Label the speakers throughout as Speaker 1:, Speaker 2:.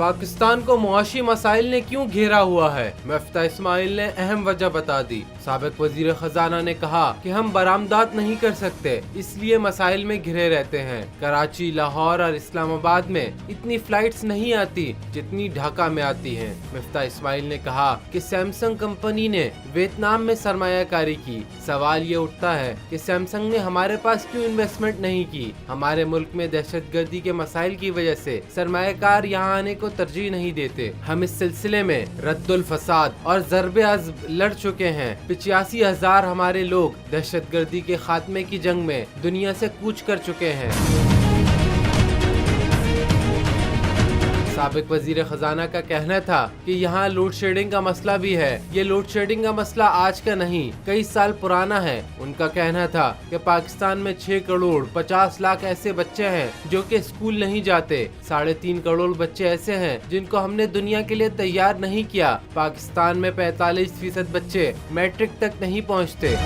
Speaker 1: पाकिस्तान को मुआशी मसाइल ने क्यों घेरा हुआ है, मुफ्ती इस्माइल ने अहम वजह बता दी। साबिक वजीर खजाना ने कहा कि हम बरामदात नहीं कर सकते, इसलिए मसाइल में घिरे रहते हैं। कराची, लाहौर और इस्लामाबाद में इतनी फ्लाइट्स नहीं आती जितनी ढाका में आती हैं। मुफ्ती इस्माइल ने कहा कि सैमसंग कंपनी ने वियतनाम में सरमायाकारी की। सवाल ये उठता है कि सैमसंग ने हमारे पास क्यों इन्वेस्टमेंट नहीं की। हमारे मुल्क में दहशतगर्दी के मसाइल की वजह से सरमायाकार यहाँ आने को तरजीह नहीं देते। हम इस सिलसिले में रद्दुल फसाद और ज़रबे अज़्ब लड़ चुके हैं। 85,000 हमारे लोग दहशतगर्दी के खात्मे की जंग में दुनिया से कूच कर चुके हैं। साबिक वजीर खजाना का कहना था कि यहाँ लोड शेडिंग का मसला भी है। ये लोड शेडिंग का मसला आज का नहीं, कई साल पुराना है। उनका कहना था कि पाकिस्तान में 6 करोड़ 50 लाख ऐसे बच्चे हैं जो कि स्कूल नहीं जाते। 3.5 करोड़ बच्चे ऐसे हैं जिनको हमने दुनिया के लिए तैयार नहीं किया। पाकिस्तान में 45% बच्चे मैट्रिक तक नहीं पहुँचते।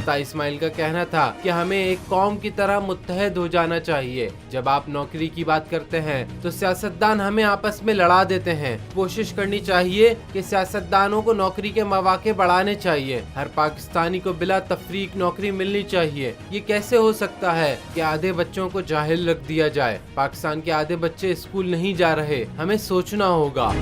Speaker 1: इस्माइल का कहना था कि हमें एक कौम की तरह मुत्तहद हो जाना चाहिए। जब आप नौकरी की बात करते हैं तो सियासतदान हमें आपस में लड़ा देते हैं। कोशिश करनी चाहिए कि सियासतदानों को नौकरी के मौके बढ़ाने चाहिए। हर पाकिस्तानी को बिला तफरीक नौकरी मिलनी चाहिए। ये कैसे हो सकता है कि आधे बच्चों को जाहिल रख दिया जाए। पाकिस्तान के आधे बच्चे स्कूल नहीं जा रहे, हमें सोचना होगा।